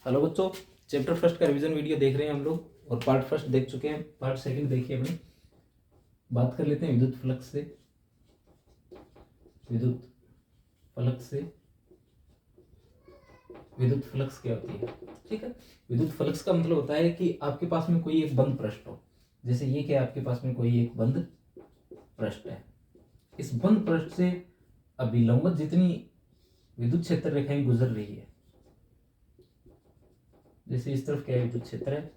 Hello बच्चों, chapter first का revision video देख रहे हैं हम लोग और पार्ट फर्स्ट देख चुके हैं। पार्ट सेकंड देखिए अपनी बात कर लेते हैं विद्युत फ्लक्स से। विद्युत फ्लक्स से विद्युत फ्लक्स क्या होती है? ठीक है, विद्युत फ्लक्स का मतलब होता है कि आपके पास में कोई एक बंद पृष्ठ हो। जैसे ये क्या, आपके पास में कोई एक बंद पृष्ठ है। इस बंद पृष्ठ से अभिलंबित जितनी विद्युत क्षेत्र रेखाएं गुजर रही है, जैसे इस तरफ क्या है विद्युत क्षेत्र है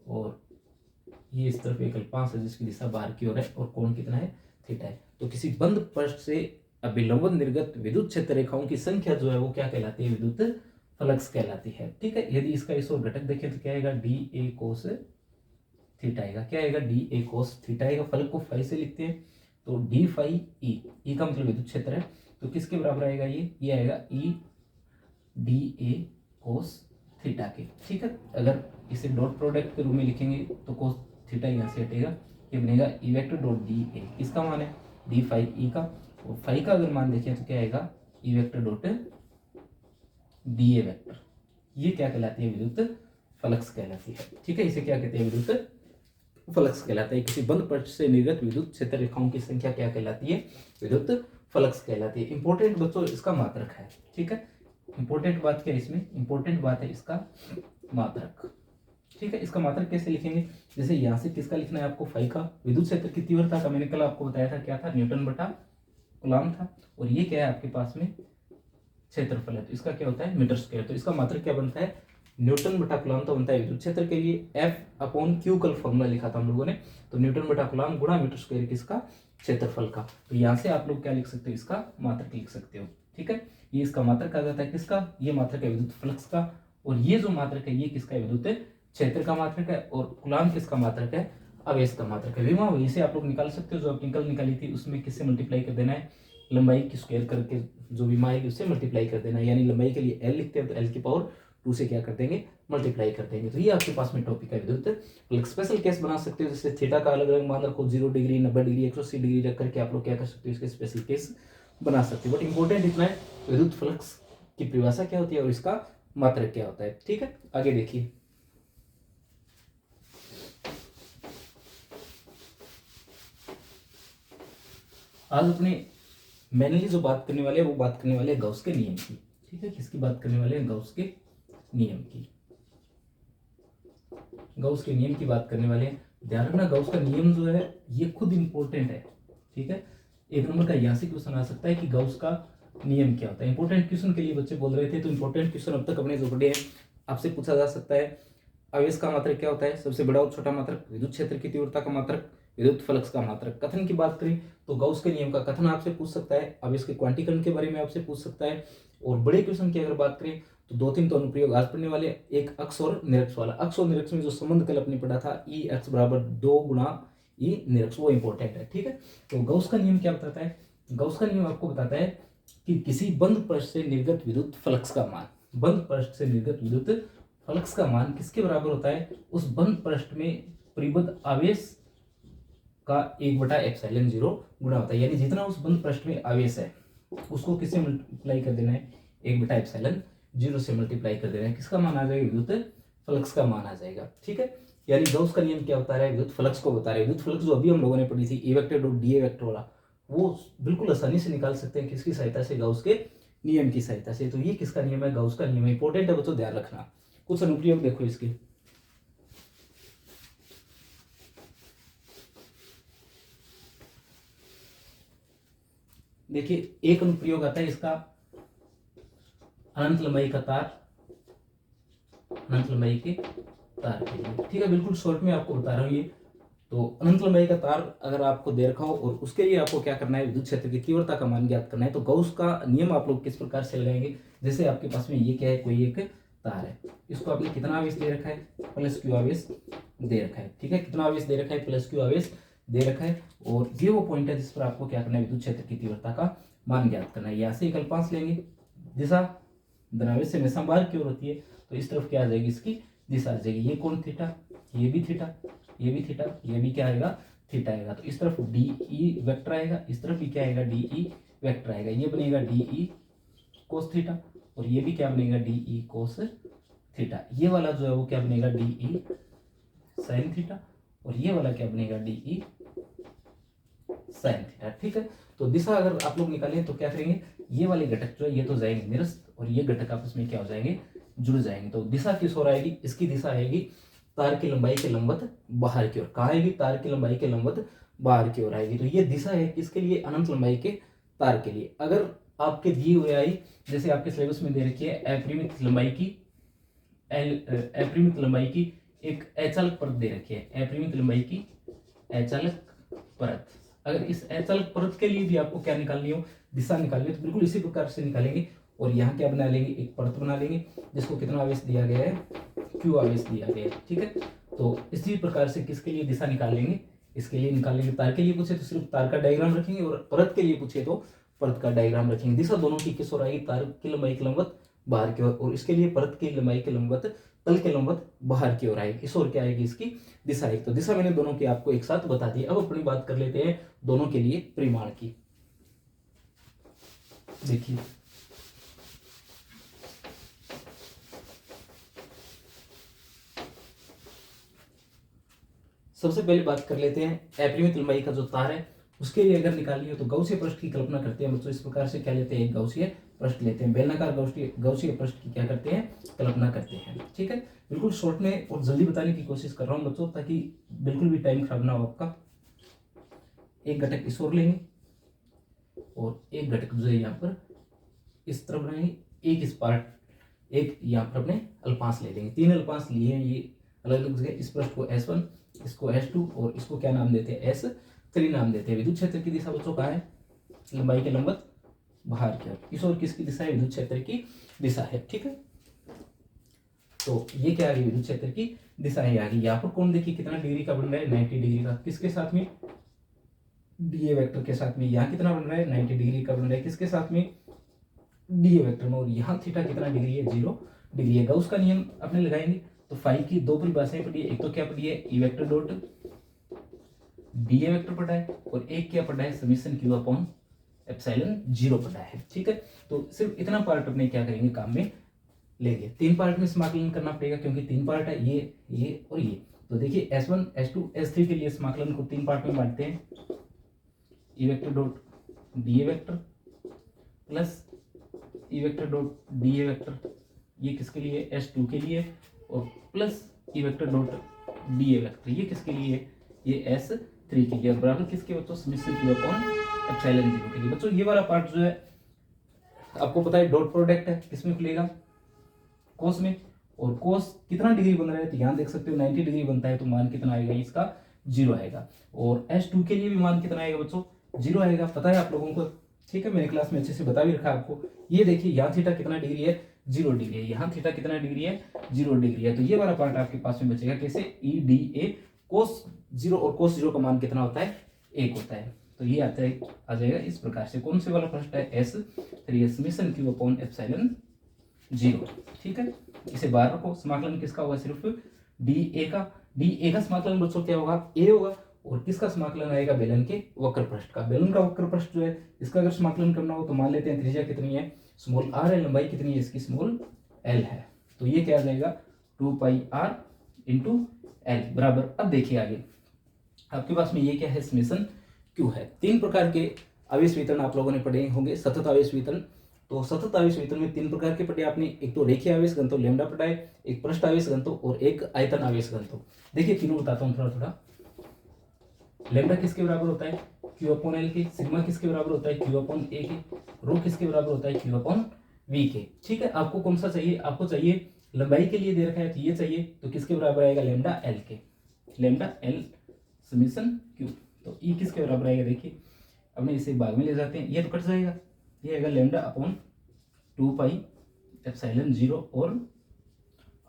और ये इस तरफ एक अल्पांश है जिसकी दिशा बाहर की ओर है और कोण कितना है, थीटा है। तो किसी बंद पृष्ठ से अभिलंबन निर्गत विद्युत क्षेत्र रेखाओं की संख्या जो है वो क्या कहलाती है, विद्युत फ्लक्स कहलाती है। ठीक है, यदि इसका इस ओर घटक देखें तो क्या आएगा, डी ए कोस थीटा आएगा। क्या आएगा, डी ए कोस थीटा आएगा। फलक को फाई से लिखते हैं तो डी फाई ई का मतलब विद्युत क्षेत्र है, तो किसके बराबर आएगा, ये आएगा E D A cos theta के। ठीक है, अगर इसे डॉट प्रोडक्ट के रूप में लिखेंगे तो कोस थीटा यहाँ से हटेगा, ये बनेगा ई वेक्टर डॉट डी ए। किसका मान है, डी फाई ई का। और फाई का अगर मान देखें तो क्या आएगा, ई vector dot D A vector. ये क्या कहलाती है, विद्युत फ्लक्स कहलाती है। ठीक है, इसे क्या कहते हैं, विद्युत फ्लक्स कहलाता है। किसी बंद पृष्ठ से निर्गत विद्युत क्षेत्र रेखाओं की संख्या क्या कहलाती है, विद्युत फ्लक्स कहलाती है। इंपॉर्टेंट बच्चों इसका मात्रक है। ठीक है, इंपॉर्टेंट बात क्या है इसमें, इंपॉर्टेंट बात है इसका मात्रक। ठीक है, इसका मात्रक कैसे लिखेंगे, जैसे यहां से किसका लिखना है आपको, फाई का। विद्युत क्षेत्र की तीव्रता का मैंने कल आपको बताया था, क्या था, न्यूटन बटा कूलॉम था। और ये क्या है आपके पास में क्षेत्रफल है, तो इसका क्या होता है, मीटर स्क्वायर। तो इसका मात्रक क्या बनता है, न्यूटन बटा कूलॉम तो बनता है विद्युत क्षेत्र के लिए एफ अपॉन क्यू, कल फॉर्मूला लिखा था हम लोगों ने। तो न्यूटन बटा कूलॉम गुणा मीटर स्क्वायर किसका, क्षेत्रफल का। तो यहाँ से आप लोग क्या लिख सकते हो, इसका मात्रक लिख सकते हो। ठीक है, ये इसका मात्रक आ जाता है किसका, ये मात्रक है विद्युत फ्लक्स का। और ये जो मात्रक है ये किसका है, विद्युत क्षेत्र का मात्रक है। और कूलॉम किसका मात्रक है, आवेश का मात्रक है। विमा वही से आप लोग निकाल सकते हो, जो आपने कल निकाली थी उसमें किससे मल्टीप्लाई कर देना है, लंबाई की स्क्वायर करके जो विमा आएगी उससे मल्टीप्लाई कर देना है। यानी लंबाई के लिए एल लिखते हैं तो एल की पावर 2 से क्या कर देंगे, मल्टीप्लाई कर देंगे। तो ये आपके पास में टॉपिक है विद्युत फ्लक्स। स्पेशल केस बना सकते हो, जैसे थीटा का अलग अलग मान रखो, 0 डिग्री 90 डिग्री 180 डिग्री रख करके आप लोग क्या कर सकते हो, इसके स्पेशल केस बना सकते हो। बट इंपॉर्टेंट इतना है विद्युत फ्लक्स की परिभाषा क्या होती है और इसका मात्रक क्या होता है। ठीक है, आगे देखिए। आज अपने मेनली जो बात करने वाले हैं वो बात करने वाले हैं गॉस के नियम की। ठीक है, किसकी बात करने वाले हैं, गॉस के नियम की। गॉस के नियम की बात करने वाले हैं। ध्यान रखना, गॉस का नियम जो है ये खुद इंपॉर्टेंट है। ठीक है, एक नंबर का यहाँ से क्वेश्चन आ सकता है कि गॉस का नियम क्या होता है। इंपॉर्टेंट क्वेश्चन के लिए बच्चे बोल रहे थे, तो इंपॉर्टेंट क्वेश्चन अब तक अपने जो पढ़े हैं आपसे पूछा जा सकता है। आवेश का मात्रक क्या होता है, सबसे बड़ा और छोटा मात्रक, विद्युत क्षेत्र की तीव्रता का मात्रक, विद्युत फ्लक्स का मात्रक। कथन की बात करें तो गॉस के नियम का कथन आपसे पूछ सकता है, आवेश के क्वांटीकरण के बारे में आपसे पूछ सकता है। और बड़े क्वेश्चन की अगर बात करें तो 2-3 तो अनुप्रयोग आज पढ़ने वाले, एक अक्ष और निरक्ष वाला। अक्ष और निरक्ष में जो संबंध कल अपने पढ़ा था, ई अक्ष बराबर 2 गुणा ई निरक्ष, वो इंपॉर्टेंट है। ठीक है, तो गॉस का नियम क्या बताता है, गॉस का नियम आपको बताता है कि किसी बंद पृष्ठ से निर्गत विद्युत फ्लक्स का मान, बंद पृष्ठ से निर्गत विद्युत फ्लक्स का मान किसके बराबर होता है, उस बंद पृष्ठ में परिबद्ध आवेश का 1/ε0 गुणा होता है। यानी जितना उस बंद पृष्ठ में आवेश है उसको किससे मल्टीप्लाई कर देना है, 1/ε0 से मल्टीप्लाई कर देना है। किसका मान आ जाएगा, विद्युत फ्लक्स का मान आ जाएगा। ठीक है, यानी गॉस का नियम क्या बता रहा है, विद्युत फ्लक्स को बता रहा है। विद्युत फ्लक्स जो अभी हम लोगों ने पढ़ी थी, A vector dot D A vector वाला, वो बिल्कुल आसानी से निकाल सकते हैं किसकी सहायता से, गॉस के नियम की सहायता से। तो ये किसका नियम है, गॉस का नियम है। इंपॉर्टेंट है बच्चों, ध्यान रखना। कुछ अनुप्रयोग देखो इसके। देखिए, एक अनुप्रयोग आता है इसका, अनंत लंबाई का तार, अनंत लंबाई के तार के लिए। ठीक है, बिल्कुल शॉर्ट में आपको बता रहा हूँ ये। तो अनंत लंबाई का तार अगर आपको दे रखा हो और उसके लिए आपको क्या करना है, विद्युत क्षेत्र की तीव्रता का मान ज्ञात करना है, तो गॉस का नियम आप लोग किस प्रकार से लगाएंगे। जैसे आपके पास में ये क्या है, कोई एक तार है, इसको आपने कितना आवेश दे रखा है, प्लस क्यू आवेश दे रखा है। ठीक है, कितना आवेश दे रखा है, प्लस क्यू आवेश दे रखा है। और ये वो पॉइंट है जिस पर आपको क्या करना है, विद्युत क्षेत्र की तीव्रता का मान ज्ञात करना है। यहाँ से एक अल्पांश लेंगे, दिशा धनावेश से हमेशा बाहर की ओर होती है, तो इस तरफ क्या आ जाएगी, इसकी दिशा आ जाएगी। ये कोण थीटा, ये भी थीटा, ये भी थीटा, ये भी क्या आएगा, थीटा आएगा। तो इस तरफ डी ई वेक्टर आएगा, इस तरफ भी क्या आएगा, डी ई वेक्टर आएगा। ये बनेगा डी ई कोस थीटा और ये भी क्या बनेगा, डी ई कोस थीटा। ये वाला जो है वो क्या बनेगा, डी ई साइन थीटा, और ये वाला क्या बनेगा, डी ई साइन थीटा। ठीक है, तो दिशा अगर आप लोग निकालें तो क्या करेंगे, ये वाले घटक जो है ये तो जाएंगे निरस्त, और ये घटक आपस में क्या हो जाएंगे, जुड़ जाएंगे। तो दिशा किस ओर आएगी, इसकी दिशा आएगी तार की लंबाई के लंबवत बाहर की ओर। कहाँ आएगी, तार की लंबाई के लंबवत बाहर की ओर आएगी। तो ये दिशा है किसके लिए, अनंत लंबाई के तार के लिए। अगर आपके दिए हुए आई, जैसे आपके सिलेबस में दे रखी है अपरिमित लंबाई की अपरिमित लंबाई की एक अचालक परत दे रखी है, अपरिमित लंबाई की अचालक परत। अगर इस अचालक परत के लिए भी आपको क्या निकालनी हो, दिशा निकालनी हो, तो बिल्कुल इसी प्रकार से निकालेंगे। और यहाँ क्या बना लेंगे, एक परत बना लेंगे जिसको कितना आवेश दिया गया है, क्यू आवेश दिया गया है। ठीक है, तो इसी प्रकार से किसके लिए दिशा निकाल लेंगे, इसके लिए निकाल लेंगे। तार के लिए पूछे तो सिर्फ तार का डायग्राम रखेंगे, और परत के लिए पूछे तो परत का डायग्राम रखेंगे। दिशा दोनों की किस ओर आएगी, तार की लंबाई के लंबवत बाहर की ओर, और इसके लिए परत की लंबाई के लंबवत तल के लंबवत बाहर की ओर आएगी। इस ओर क्या आएगी, इसकी दिशा एक। तो दिशा मैंने दोनों की आपको एक साथ बता दी। अब अपनी बात कर लेते हैं दोनों के लिए परिमाण की। देखिए सबसे पहले बात कर लेते हैं अपरिमित लंबाई का जो तार है उसके लिए अगर निकालनी हो तो गौसीय पृष्ठ की कल्पना करते हैं बच्चों। इस प्रकार से क्या लेते हैं, एक गौसीय पृष्ठ लेते हैं, बेलनाकार गौसीय पृष्ठ की क्या करते हैं, कल्पना करते हैं। ठीक है, बिल्कुल शॉर्ट में और जल्दी बताने की कोशिश कर रहा हूँ बच्चों, ताकि बिल्कुल भी टाइम खराब ना हो आपका। एक घटक इस ओर लेंगे और एक घटक जो है यहाँ पर इस तरफ रहेंगे, एक इस पार्ट, एक यहाँ पर अपने अल्पांश ले लेंगे। 3 अल्पांश लिए हैं ये अलग अलग जगह। इस पृष्ठ को S1, इसको S2 और इसको क्या नाम देते हैं, S3 नाम देते हैं। विद्युत क्षेत्र की दिशा बच्चों कहाँ है, लंबाई के लंबवत बाहर की ओर। इस ओर किसकी दिशा है, विद्युत क्षेत्र की दिशा है। ठीक है, तो ये क्या आ गई, विद्युत क्षेत्र की दिशा है आ गई। यहाँ पर कौन देखिए कितना डिग्री का बन रहा है, 90 डिग्री का। किसके साथ में, डीए वेक्टर के साथ में। यहाँ कितना बन रहा है, 90 डिग्री का बन रहा है। किसके साथ में, डीए वेक्टर में। और यहाँ थीटा कितना डिग्री है, 0 डिग्री है। गॉस का नियम अपने लगाएंगे तो फाई की दो परिभाषाएं पढ़ी है। एक तो क्या पढ़ी है, E vector dot DA vector पढ़ा है, और एक क्या पढ़ा है, समीशन क्यू अपॉन एप्सिलॉन 0 पढ़ा है। ठीक है, तो सिर्फ इतना पार्ट अपने क्या करेंगे, काम में लेंगे। 3 पार्ट में समाकलन करना पड़ेगा क्योंकि 3 पार्ट है, ये और ये। तो देखिए S1 S2 S3 के लिए समाकलन को 3 पार्ट में बांटते हैं। ई vector dot DA vector plus ई वेक्टर डॉट डीए वेक्टर, ये किसके लिए, S2 के लिए, और प्लस ई वेक्टर डॉट डीए वेक्टर, ये किसके लिए, ये S3 के लिए। बराबर किसके बच्चों, समीशन क्यू अपॉन एप्सिलॉन 0 के लिए। बच्चों ये वाला पार्ट जो है आपको पता है डॉट प्रोडक्ट है, किसमें खुलेगा, कोस में। और कोस कितना डिग्री बन रहा है, तो यहाँ देख सकते हो 90 डिग्री बनता है, तो मान कितना आएगा, इसका 0 आएगा। और S2 के लिए भी मान कितना आएगा बच्चों, 0 आएगा। पता है आप लोगों को, ठीक है, मैंने क्लास में अच्छे से बता भी रखा आपको। ये देखिए यहाँ थीटा कितना डिग्री है, 0 डिग्री है। यहाँ थीटा कितना डिग्री है, 0 डिग्री है। तो ये वाला पार्ट आपके पास में बचेगा कैसे, ई डी ए कोस 0, और कोस 0 का मान कितना होता है, 1 होता है। तो ये आता है, आ जाएगा इस प्रकार से। कौन से वाला पृष्ठ है, S3, summation Q upon epsilon 0। ठीक है, इसे बाहर रखो। समाकलन किसका होगा, सिर्फ डी ए का समाकलन बच्चों क्या होगा, ए होगा। और किसका समाकलन आएगा, बेलन के वक्र पृष्ठ का। बेलन का वक्र पृष्ठ जो है इसका अगर समाकलन करना हो तो मान लेते हैं त्रिज्या कितनी है, स्मॉल r है, लंबाई कितनी है इसकी, स्मॉल l है। तो ये क्या आ जाएगा, 2 पाई r इंटू एल बराबर। अब देखिए आगे आपके पास में ये क्या है, समेशन क्यू है। 3 प्रकार के आवेश वितरण आप लोगों ने पढ़े होंगे। सतत आवेश वितरण, तो सतत आवेश वितरण में 3 प्रकार के पढ़े आपने। एक तो रेखीय आवेश घनत्व लैम्डा पढ़ा है, एक पृष्ठ आवेश घनत्व, और एक आयतन आवेश घनत्व। देखिए तीनों बताता हूँ थोड़ा थोड़ा। लैम्डा किसके बराबर होता है, क्यू अपॉन एल के। सिग्मा किसके बराबर होता है, क्यू अपॉन ए के। रो किसके बराबर होता है, क्यू अपॉन वी के। ठीक है, आपको कौन सा चाहिए, आपको चाहिए लंबाई के लिए दे रखा है तो ये चाहिए, तो किसके बराबर आएगा, लैम्डा एल के, लैम्डा एल समीशन क्यू। तो ई किसके बराबर आएगा, देखिए अब इसे भाग में ले जाते हैं, ये तो कट जाएगा, ये आएगा लैम्डा अपॉन 2 पाई एप्सिलॉन 0 और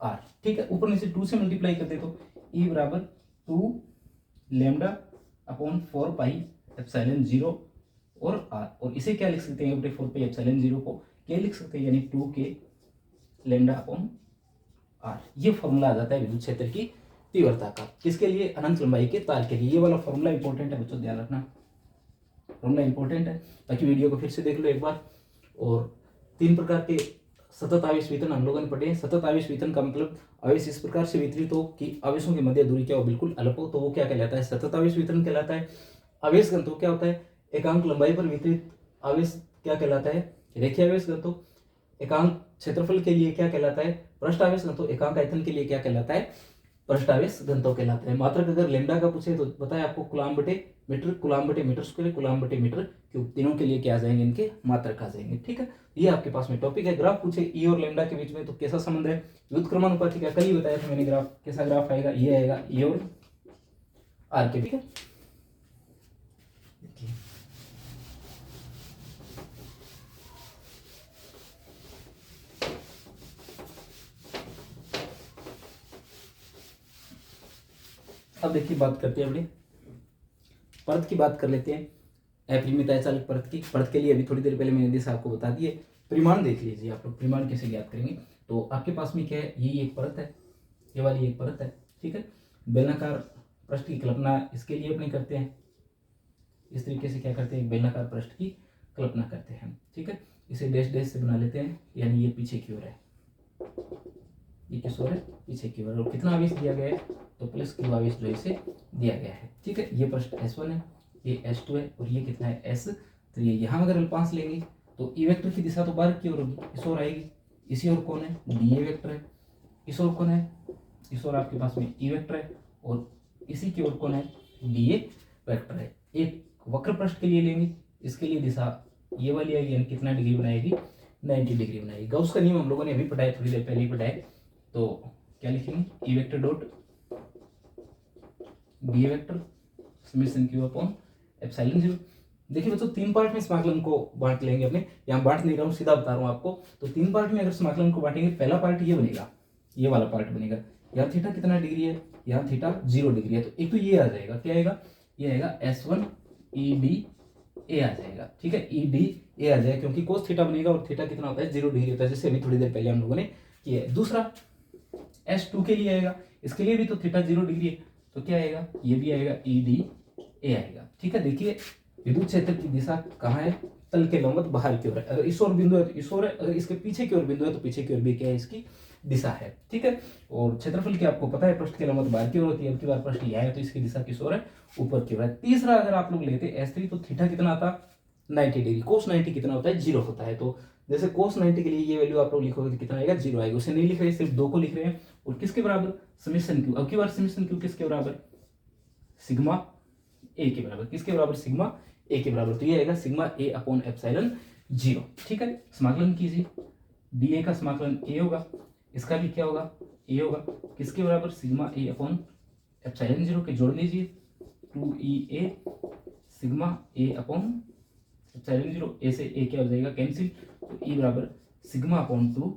आर। ठीक है, ऊपर नीचे 2 से मल्टीप्लाई कर दे तो ई बराबर 2 लैम्डा अपॉन 4 पाई एप्सिलॉन 0 और आर। और इसे क्या लिख सकते हैं, 4 पाई एप्सिलॉन 0 को क्या लिख सकते हैं, यानी 2 के लैम्डा अपॉन आर। ये फॉर्मूला आ जाता है विद्युत क्षेत्र की तीव्रता का। किसके लिए, अनंत लंबाई के तार के लिए। ये वाला फॉर्मूला इंपॉर्टेंट है बच्चों, ध्यान रखना, फॉर्मूला इंपॉर्टेंट है। बाकी वीडियो को फिर से देख लो एक बार। और 3 प्रकार के सतत आवेश वितरण हम लोगों ने पढ़े हैं। सतत आवेश वितरण का मतलब आवेश इस प्रकार से वितरित हो कि आवेशों की मध्य दूरी क्या हो, बिल्कुल अलग हो, तो वो क्या कहलाता है, सतत आवेश वितरण कहलाता है। आवेश घनत्व क्या होता है, एकांक लंबाई पर वितरित आवेश क्या कहलाता है, रेखीय आवेश घनत्व। एकांक क्षेत्रफल के लिए क्या कहलाता है, पृष्ठ आवेश घनत्व। एकांक आयतन के लिए क्या कहलाता है, पृष्ठ आवेश घनत्व कहलाता है। मात्रक अगर लैम्डा का पूछे तो बताया आपको कूलम्ब बटे मीटर, कूलम्ब बटे मीटर स्क्वायर, कूलम्ब बटे मीटर क्यूब, तीनों के लिए क्या आ जाएंगे, इनके मात्रक आ जाएंगे। ठीक है, ये आपके पास में टॉपिक है। ग्राफ पूछे ई और लैम्डा के बीच में तो कैसा संबंध है, विद्युत क्रमानुपाती का, कल ही बताया था मैंने ग्राफ। कैसा ग्राफ आएगा, ये आएगा ई और आर के। ठीक है, अब देखिए बात करते हैं अपने परत की, बात कर लेते हैं। अपरिमित अचालक परत की। परत के लिए अभी थोड़ी देर पहले मैंने दिशा आपको बता दी है। परिमाण देख लीजिए आप लोग, परिमाण कैसे ज्ञात करेंगे। तो आपके पास में क्या है, ये एक परत है, ये वाली एक परत है। ठीक है, बेलनाकार पृष्ठ की कल्पना इसके लिए अपने करते हैं, इस तरीके से क्या करते हैं, बेलनाकार पृष्ठ की कल्पना करते हैं। ठीक है, इसे डैश डैश से बना लेते हैं, यानी ये पीछे की ओर है, ये किस ओर है, पीछे की ओर। और कितना आवेश दिया गया है, तो प्लस क्यू आवेश जो इसे दिया गया है। ठीक है, ये पृष्ठ S1 है, ये S2 है, और ये कितना है, S3 है। यहाँ अगर अल्पांश लेंगे तो ई वेक्टर की दिशा तो बाहर की ओर होगी, इस ओर आएगी। इसी ओर कौन है, डी ए वेक्टर है। इस ओर कौन है, इस ओर आपके पास में ई वेक्टर है, और इसी की ओर कौन है, डी ए वेक्टर है। एक वक्र पृष्ठ के लिए लेंगे, इसके लिए दिशा ये वाली आएगी, यानी कितना डिग्री बनाएगी, 90 डिग्री बनाएगी। गॉस का नियम हम लोगों ने अभी पढ़ाया, थोड़ी देर पहले ही पढ़ाया। तो क्या लिखेंगे, ई vector dot D vector summation Q upon epsilon 0। देखिए बच्चों, तीन पार्ट में समाकलन को बांट लेंगे अपने, यहाँ बांट नहीं रहा हूँ, सीधा बता रहा हूँ आपको। तो तीन पार्ट में अगर समाकलन को बांटेंगे, पहला पार्ट ये बनेगा, ये वाला पार्ट बनेगा। यहाँ थीटा कितना डिग्री है, यहाँ थीटा 0 डिग्री है। तो एक तो ये आ जाएगा, क्या आएगा, ये आएगा S1 ED A आ जाएगा। ठीक है, ED A आ जाएगा, क्योंकि कोस थीटा बनेगा और थीटा कितना होता है, 0 डिग्री होता है, जैसे अभी थोड़ी देर पहले हम लोगों ने किया है। दूसरा S2 के लिए आएगा, इसके लिए भी तो थीटा 0 डिग्री है, तो क्या आएगा, ये भी आएगा ED A आएगा। ठीक है, देखिए विद्युत क्षेत्र की दिशा कहाँ है, तल के लंबवत बाहर की ओर है। अगर इस ओर बिंदु है तो इस ओर है, अगर इसके पीछे की ओर बिंदु है तो पीछे की ओर भी क्या है, इसकी दिशा है। ठीक है, और क्षेत्रफल की आपको पता है, पृष्ठ के लंबवत बाहर की ओर होती है। अब की बार पृष्ठ यह है तो इसकी दिशा किस ओर है, ऊपर की ओर है। तीसरा अगर आप लोग लेते S3 तो थीटा कितना आता, 90 डिग्री। कोस 90 कितना होता है, 0 होता है। तो जैसे कोस 90 के लिए ये वैल्यू आप लोग लिखोगे तो कितना आएगा, 0 आएगा। उसे नहीं लिख रहे, सिर्फ 2 को लिख रहे हैं। और किसके बराबर, समेशन क्यू। अब की बार समेशन क्यू किसके बराबर, सिग्मा ए के बराबर। किसके बराबर, सिग्मा ए के बराबर। तो ये आएगा सिग्मा ए अपॉन एप्सिलॉन 0। ठीक है, समाकलन कीजिए, डी ए का समाकलन ए होगा, इसका भी क्या होगा, ए होगा। किसके बराबर, सिग्मा ए अपॉन एप्सिलॉन 0 के जोड़ लीजिए, 2EA सिग्मा ए अपॉन एप्सिलॉन 0। ए से ए क्या हो जाएगा, कैंसिल। तो ई बराबर सिग्मा अपॉन 2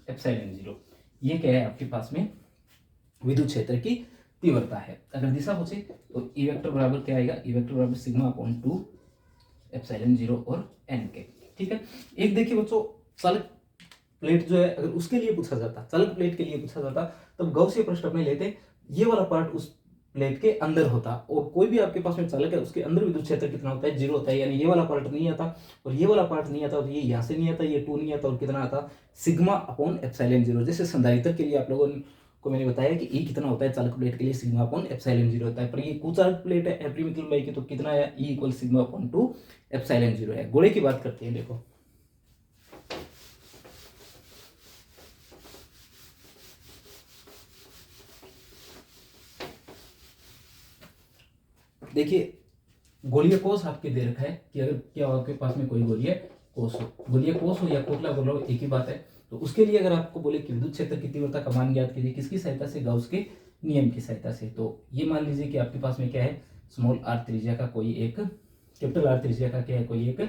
एप्सिलॉन 0। ये क्या है आपके पास में, विद्युत क्षेत्र की तीव्रता है। अगर दिशा पूछे तो ई वेक्टर बराबर क्या आएगा, ई वेक्टर बराबर सिग्मा अपॉन 2 एप्सिलॉन 0 और एन के। ठीक है, एक देखिए बच्चों, चालक प्लेट जो है, अगर उसके लिए पूछा जाता, चालक प्लेट के लिए पूछा जाता, तब गॉसिय पृष्ठ अपने लेते, ये वाला पार्ट उस प्लेट के अंदर होता, और कोई भी आपके पास में चालक है उसके अंदर विद्युत क्षेत्र कितना होता है, 0 होता है। यानी ये वाला पार्ट नहीं आता और ये वाला पार्ट नहीं आता, और ये यहाँ से नहीं आता, ये 2 नहीं आता, और कितना आता, सिग्मा अपॉन एप्सिलॉन 0। जैसे संधारित्र के लिए आप लोगों को मैंने बताया कि ई कितना होता है, चालक प्लेट के लिए सिग्मा अपॉन एप्सिलॉन 0 होता है। पर ये कुचालक प्लेट है अपरिमित लंबाई की, तो कितना है, E equal sigma upon 2 epsilon 0 है। गोले की बात करते हैं, देखो देखिए, गोलीय कोष आपके दे रखा है कि अगर क्या आपके पास में कोई गोलीय कोष हो, गोलीय कोष हो या खोखला गोला हो, एक ही बात है। तो उसके लिए अगर आपको बोले कि विद्युत क्षेत्र की तीव्रता का मान ज्ञात कीजिए, किसकी सहायता से, गाउस के नियम की सहायता से। तो ये मान लीजिए कि आपके पास में क्या है, स्मॉल r त्रिज्या का कोई एक, कैपिटल R त्रिज्या का क्या है, कोई एक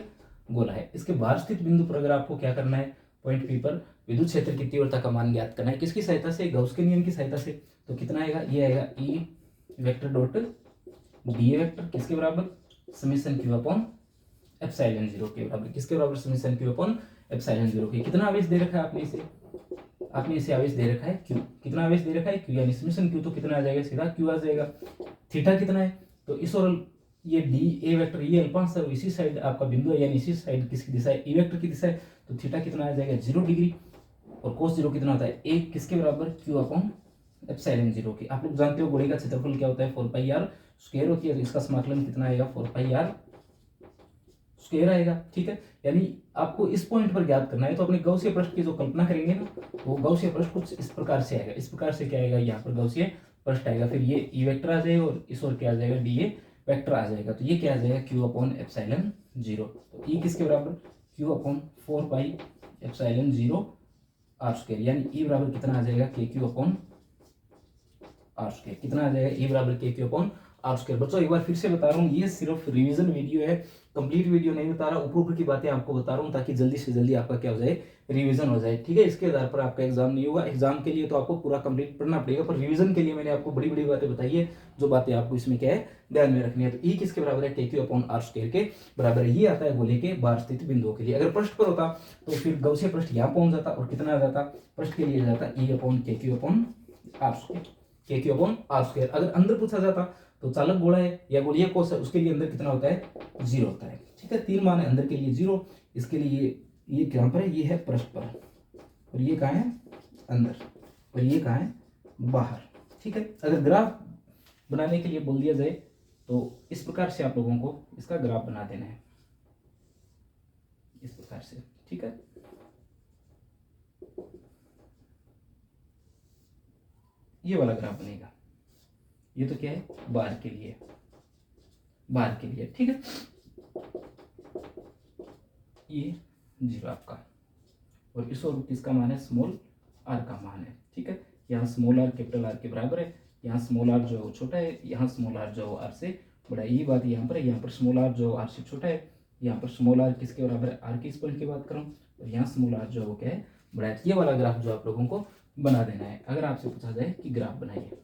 गोला है। इसके बाहर स्थित बिंदु पर अगर आपको क्या करना है, पॉइंट P पर विद्युत क्षेत्र की तीव्रता का मान ज्ञात करना है, किसकी सहायता से, गाउस के नियम की सहायता से। तो कितना आएगा, ये आएगा ई vector dot D A vector, किसके बराबर, समेशन क्यू अपॉन एप्सिलॉन 0 के बराबर। किसके बराबर, समेशन क्यू अपॉन एप्सिलॉन 0 के। कितना आवेश दे रखा है आपने इसे आवेश दे रखा है क्यू। कितना आवेश दे रखा है, क्यू, यानी समेशन क्यू तो कितना आ जाएगा, सीधा क्यू आ जाएगा। थीटा कितना है, तो इस और ये डी ए वेक्टर, ये अल्पांश है, इसी साइड आपका बिंदु है, यानी इसी साइड किसकी दिशा है, ई वेक्टर की दिशा है। तो थीटा कितना आ जाएगा, 0 डिग्री। और cos जीरो कितना होता है, एक किसके बराबर, q अपॉन एप्सिलॉन जीरो के। आप लोग जानते हो गोले का क्षेत्रफल क्या होता है, 4 पाई आर स्क्वायर होती है, तो इसका समाकलन कितना आएगा, 4 पाई आर स्क्वायर आएगा। ठीक है, यानी आपको इस पॉइंट पर ज्ञात करना है, तो अपने गौसीय पृष्ठ की जो कल्पना करेंगे ना, वो गौसीय पृष्ठ कुछ इस प्रकार से आएगा। इस प्रकार से क्या आएगा, यहाँ पर गौसीय पृष्ठ आएगा, फिर ये ई वेक्टर आ जाएगा और इस ओर क्या आ जाएगा, डी ए वेक्टर आ जाएगा। तो ये क्या आ जाएगा, क्यू अपॉन एप्सिलॉन जीरो। तो ई किसके बराबर, Q upon 4 pi epsilon zero R square, यानी ई बराबर कितना आ जाएगा, के क्यू अपॉन आर स्क्वायर। कितना आ जाएगा, ई बराबर के क्यू अपॉन आर स्क्वायर। बच्चों एक बार फिर से बता रहा हूँ, ये सिर्फ रिवीजन वीडियो है, कंप्लीट वीडियो नहीं बता रहा, ऊपर ऊपर की बातें आपको बता रहा हूँ ताकि जल्दी से जल्दी आपका क्या हो जाए, रिवीजन हो जाए। ठीक है, इसके आधार पर आपका एग्जाम नहीं होगा। एग्जाम के लिए तो आपको पूरा कंप्लीट पढ़ना पड़ेगा, पर रिवीजन के लिए मैंने आपको बड़ी बड़ी बातें बताई है, जो बातें आपको इसमें क्या है, ध्यान में रखनी है। तो ई किसके बराबर है, के क्यू अपॉन आर स्क्वायर के बराबर है। ये आता है गोले के बाहर स्थित बिंदुओं के लिए। अगर पृष्ठ पर होता तो फिर गौसीय पृष्ठ यहाँ पहुंच जाता और कितना आ जाता, पृष्ठ के लिए जाता ई अपॉन के क्यू अपॉन आर स्क्वायर, के क्यू अपॉन आर स्क्वायर। अगर अंदर पूछा जाता तो चालक गोला है या गोलीय कोष है, उसके लिए अंदर कितना होता है, जीरो होता है। ठीक है, 3 मान है अंदर के लिए जीरो, इसके लिए ये कहाँ पर है, ये है पृष्ठ पर, और ये कहाँ है, अंदर, और ये कहाँ है, बाहर। ठीक है, अगर ग्राफ बनाने के लिए बोल दिया जाए तो इस प्रकार से आप लोगों को इसका ग्राफ बना देना है, इस प्रकार से। ठीक है, ये वाला ग्राफ बनेगा। ये तो क्या है, बार के लिए, बार के लिए। ठीक है, ये जीरो आपका, और इस और किसका मान है, स्मॉल आर का मान है। ठीक है, यहाँ स्मॉल आर कैपिटल आर के बराबर है, यहाँ स्मॉल आर जो है वो छोटा है, यहाँ स्मॉल आर जो आर से बड़ा है। ये बात यहाँ पर है, यहाँ पर स्मॉल आर जो आर से छोटा है, यहाँ पर स्मॉल आर किसके बराबर है, आर की इस पॉइंट की बात करूँ, और यहाँ स्मॉल आर जो है वो क्या है, बड़ा है। ये वाला ग्राफ जो आप लोगों को बना देना है, अगर आपसे पूछा जाए कि ग्राफ बनाइए।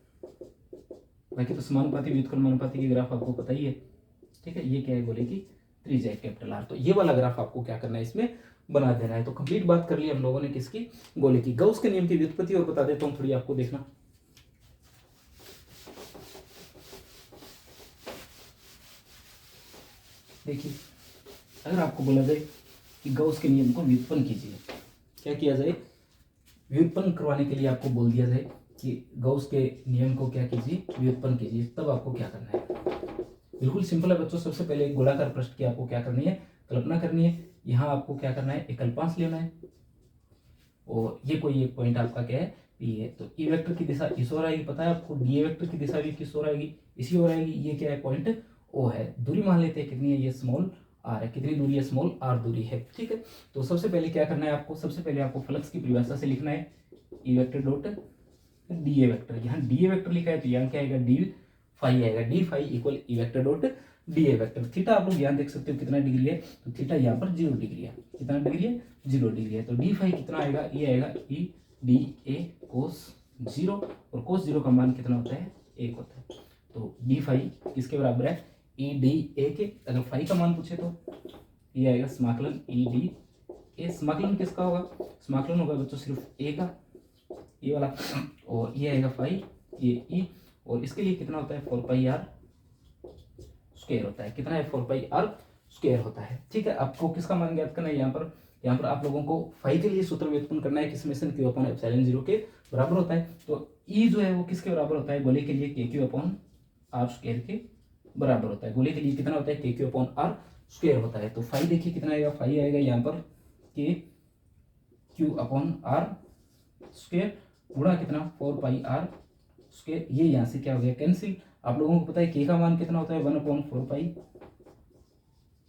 बाकी तो समानुपाती व्युत्क्रमानुपाती के ग्राफ आपको पता ही है। ठीक है, ये क्या है, गोले की त्रिज्या कैपिटल आर। तो ये वाला ग्राफ आपको क्या करना है, इसमें बना देना है। तो कंप्लीट बात कर ली हम लोगों ने किसकी, गोले की। गौस के नियम की व्युत्पत्ति और बता देता हूं थोड़ी आपको, देखना। देखिए, अगर आपको बोला जाए कि गौस के नियम को व्युत्पन्न कीजिए, क्या किया जाए, व्युत्पन्न करवाने के लिए आपको बोल दिया जाए कि गौस के नियम को क्या कीजिए, व्युत्पन्न कीजिए, तब आपको क्या करना है। बिल्कुल सिंपल है बच्चों। सबसे पहले एक गोलाकार पृष्ठ की आपको क्या करनी है, कल्पना करनी है। यहाँ आपको क्या करना है, एक अल्पांश लेना है, और ये कोई एक पॉइंट आपका क्या है, पी है। तो ई वेक्टर की दिशा इस ओर आएगी, पता है आपको, डी वेक्टर की दिशा भी किस ओर आएगी, इसी ओर आएगी। ये क्या है, पॉइंट ओ है। दूरी मान लेते हैं कितनी है, ये स्मॉल आर है। कितनी दूरी है, स्मॉल आर दूरी है। ठीक है, तो सबसे पहले क्या करना है आपको, सबसे पहले आपको फ्लक्स की परिभाषा से लिखना है, E vector dot D A vector. यहाँ डी ए वेक्टर लिखा है तो यहाँ क्या आएगा, डी फाई आएगा। D phi equal E vector dot D A vector. Theta आप लोग यहाँ देख सकते हो कितना डिग्री है, तो थीटा यहाँ पर 0 डिग्री है। कितना डिग्री है, 0 डिग्री है। तो डी फाई कितना आएगा, ये आएगा ई डी ए कोस 0, और कोस 0 का मान कितना होता है, 1 होता है। तो डी फाई किसके बराबर है, ई डी ए के। अगर फाई का मान पूछे तो ये आएगा समाकलन ई डी ए। समाकलन किसका होगा, समाकलन होगा बच्चों सिर्फ ए का, ये वाला, और ये आएगा फाई, ये ई, और इसके लिए कितना होता है, 4 पाई आर स्क्वायर होता है। कितना है, 4 पाई आर स्क्वायर होता है। ठीक है, आपको किसका मान ज्ञात करना है, यहाँ पर आप लोगों को फाई के लिए सूत्र व्युत्पन्न करना है, किस में से, क्यू अपॉन एप्सिलॉन 0 के बराबर होता है। तो ई जो है वो किसके बराबर होता है, गोले के लिए के क्यू अपॉन आर स्क्वायर के बराबर होता है। गोले के लिए कितना होता है, के क्यू अपॉन आर स्क्वायर होता है। तो फाई देखिए कितना आएगा, फाई आएगा यहाँ पर के क्यू अपॉन आर स्क्वायर गुणा कितना, 4 पाई आर स्क्वायर। ये यहाँ से क्या हो गया, कैंसिल। आप लोगों को पता है के का मान कितना होता है, 1/4 पाई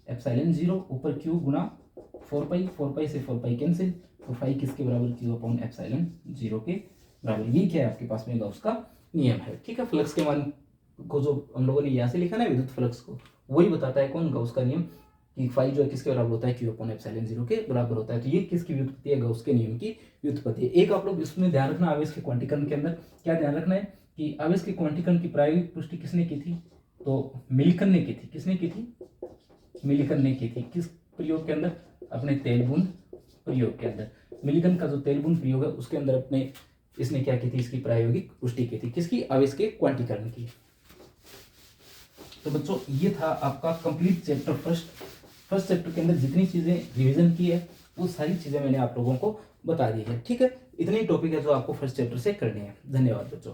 एप्सिलॉन 0 ऊपर क्यू गुणा 4 पाई से 4 पाई कैंसिल। तो फाई किसके बराबर, क्यू अपॉन एप्सिलॉन 0 के बराबर। ये क्या है आपके पास में, गॉस का नियम है। ठीक है, फ्लक्स के मान को जो हम लोगों ने यहाँ से लिखा ना, विद्युत फ्लक्स को, वही बताता है कौन, गॉस का नियम, कि फाई जो है किसके बराबर होता है, क्यू अपॉन एप्सिलॉन 0 के बराबर होता है। तो ये किसकी व्युत्पत्ति है, गॉस के नियम की व्युत्पत्ति है। एक आप लोग इसमें ध्यान रखना, आवेश के क्वांटीकरण के अंदर क्या ध्यान रखना है कि आवेश के क्वांटीकरण की प्रायोगिक पुष्टि किसने की थी, तो मिल्टन ने की थी। किसने की थी, मिल्टन ने की थी। किस प्रयोग के अंदर, अपने तेल बूंद प्रयोग के अंदर। मिल्टन का जो तेल बूंद प्रयोग है उसके अंदर अपने इसने क्या की थी, इसकी प्रायोगिक पुष्टि की थी, किसकी, आवेश के क्वांटीकरण की। तो बच्चों ये था आपका कंप्लीट चैप्टर फर्स्ट चैप्टर के अंदर जितनी चीजें रिवीजन की है वो सारी चीजें मैंने आप लोगों को बता दी है। ठीक है, इतनी टॉपिक है जो आपको फर्स्ट चैप्टर से करनी है। धन्यवाद बच्चों।